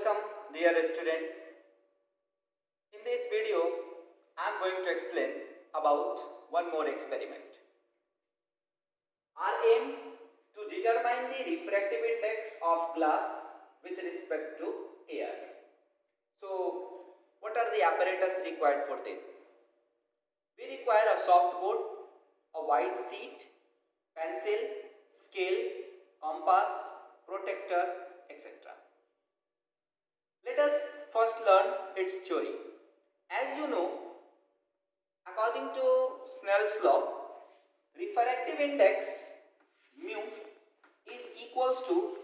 Welcome dear students. In this video I am going to explain about one more experiment. Our aim to determine the refractive index of glass with respect to air. So what are the apparatus required for this? We require a soft board, a white sheet, pencil, scale, compass, protector, etc. Let us first learn its theory. As you know, according to Snell's law, refractive index mu is equals to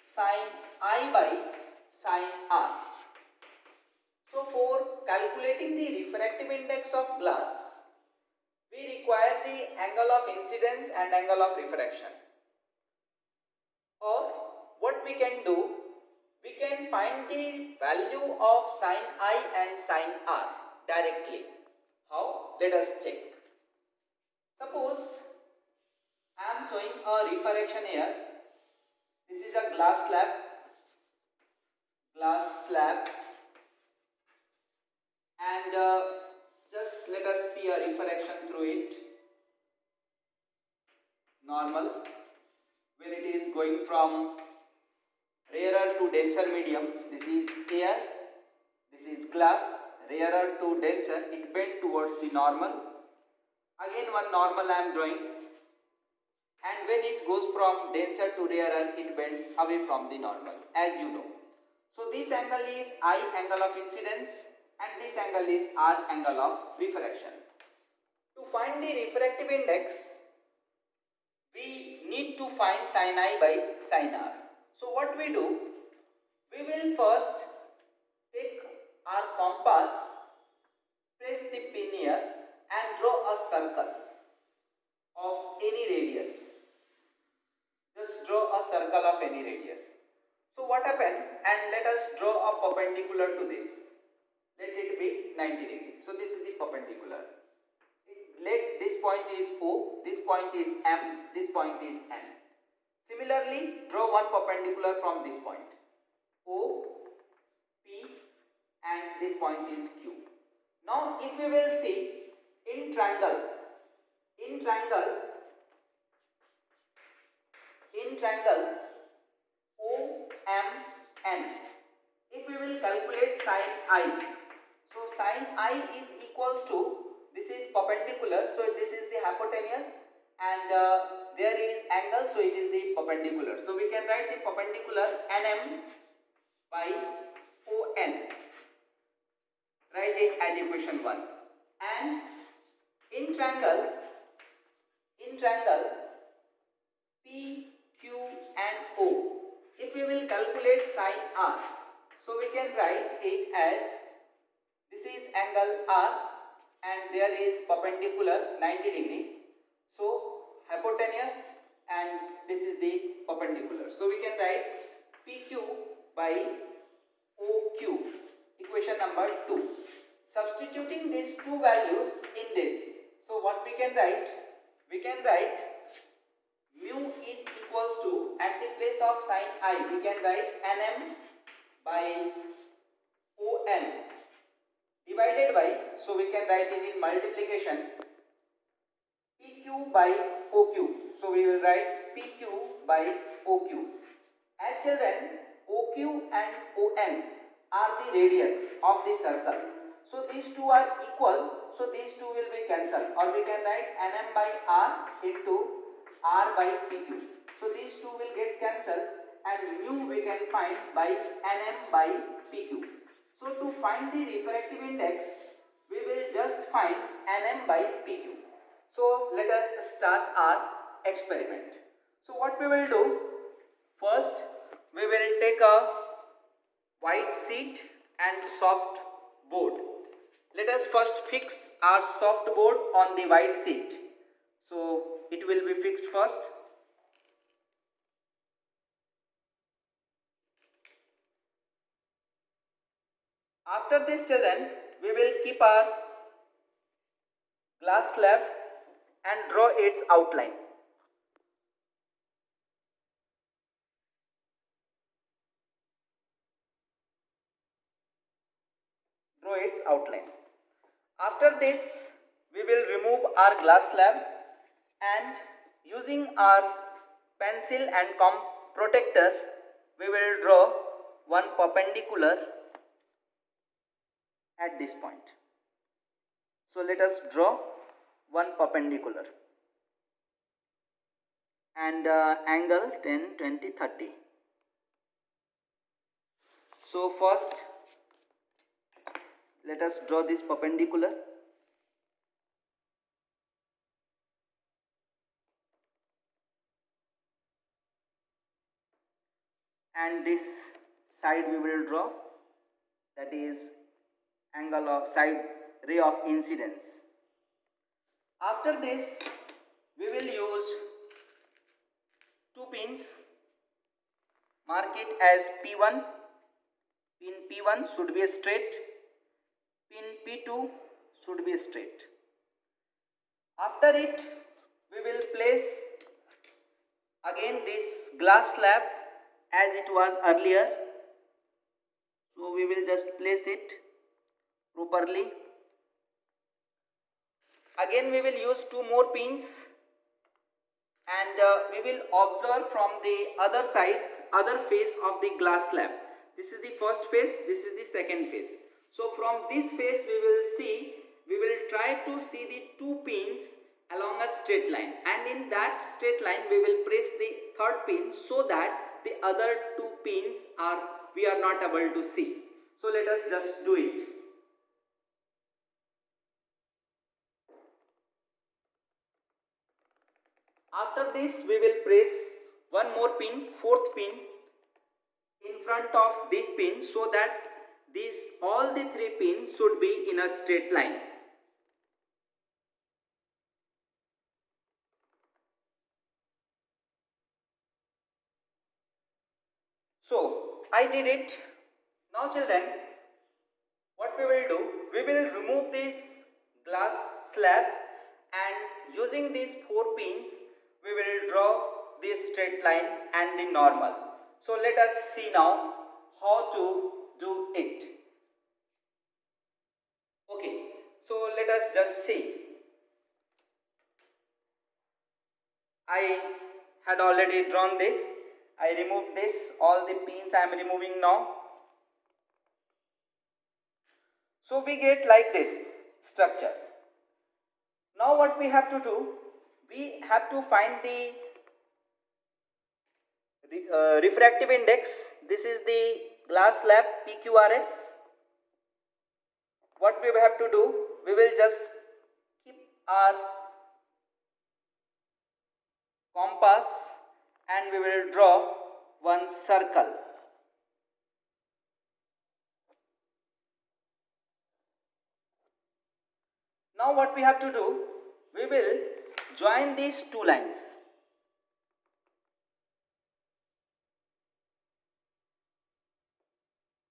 sin I by sin R. So for calculating the refractive index of glass, we require the angle of incidence and angle of refraction. Or what we can do, we can find the value of sin I and sin R directly. How? Let us check. Suppose I am showing a refraction here. This is a glass slab, and just let us see a refraction through it. Normal, when it is going from rarer to denser medium, this is air, this is glass, rarer to denser, it bent towards the normal. Again one normal I am drawing, and when it goes from denser to rarer, it bends away from the normal, as you know. So this angle is I, angle of incidence, and this angle is R, angle of refraction. To find the refractive index, we need to find sin I by sin R. So what we do, we will first take our compass, press the pin here and draw a circle of any radius. Just draw a circle of any radius. So what happens, and let us draw a perpendicular to this. Let it be 90 degrees. So this is the perpendicular. Let this point is O, this point is M, this point is N. Similarly, draw one perpendicular from this point, O, P, and this point is Q. Now, if we will see in triangle O, M, N, if we will calculate sin I, so sin I is equals to, this is perpendicular, so this is the hypotenuse, and there is angle, so it is the perpendicular. So we can write the perpendicular NM by ON. Write it as equation 1. And in triangle P, Q and O, if we will calculate sin R, so we can write it as, this is angle R and there is perpendicular 90 degree. So hypotenuse and this is the perpendicular. So we can write PQ by OQ, equation number 2. Substituting these two values in this, so what we can write? We can write mu is equals to, at the place of sin I, we can write NM by ON divided by, so we can write it in multiplication, PQ by OQ. So we will write PQ by OQ. As children, OQ and ON are the radius of the circle. So these two are equal, so these two will be cancelled, or we can write NM by R into R by PQ. So these two will get cancelled and mu we can find by NM by PQ. So to find the refractive index, we will just find NM by PQ. So let us start our experiment. So what we will do, first we will take a white sheet and soft board. Let us first fix our soft board on the white sheet. So it will be fixed first. After this, children, we will keep our glass slab and draw its outline. show its outline. After this, we will remove our glass slab and using our pencil and protector, we will draw one perpendicular at this point. So let us draw one perpendicular and angle 10, 20, 30. So first let us draw this perpendicular. And this side we will draw, that is angle of side ray of incidence. After this we will use two pins, mark it as P1. Pin P1 should be straight, pin P2 should be straight. After it we will place again this glass slab as it was earlier. So we will just place it properly. Again we will use two more pins and we will observe from the other side, other face of the glass slab. This is the first face, this is the second face. So from this face we will try to see the two pins along a straight line, and in that straight line we will press the third pin so that the other two pins we are not able to see. So let us just do it. After this we will press one more pin, fourth pin, in front of this pin so that all the three pins should be in a straight line. So I did it. Now children, what we will do, we will remove this glass slab and using these four pins we will draw this straight line and the normal. So let us see now how to do it. Okay, so let us just see. I had already drawn this. I removed this, all the pins I am removing now. So we get like this structure. Now what we have to do, we have to find the refractive index. This is the glass slab PQRS. What we have to do, we will just keep our compass and we will draw one circle. Now what we have to do, we will join these two lines.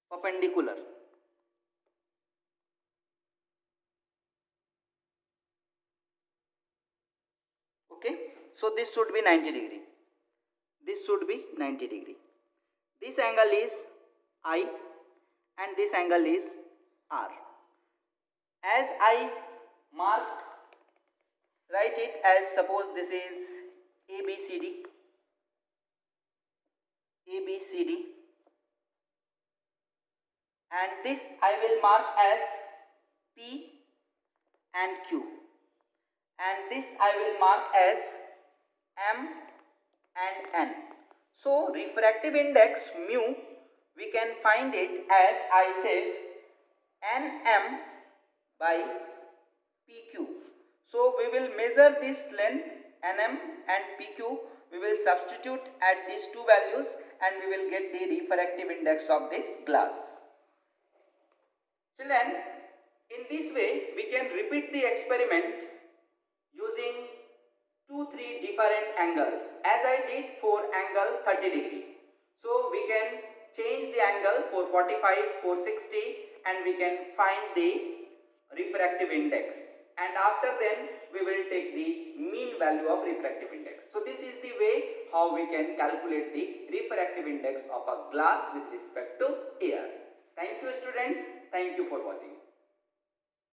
Perpendicular. Okay, so this should be 90 degree. This should be 90 degree. This angle is I and this angle is R. As I marked, write it as, suppose this is ABCD, ABCD, and this I will mark as P and Q, and this I will mark as M and N. So refractive index mu, we can find it as I said Nm by PQ. So we will measure this length Nm and PQ. We will substitute at these two values and we will get the refractive index of this glass. Children, in this way we can repeat the experiment using 2-3 different angles, as I did for angle 30 degree. So we can change the angle for 45, for 60, and we can find the refractive index, and after then we will take the mean value of refractive index. So this is the way how we can calculate the refractive index of a glass with respect to air. Thank you students. Thank you for watching.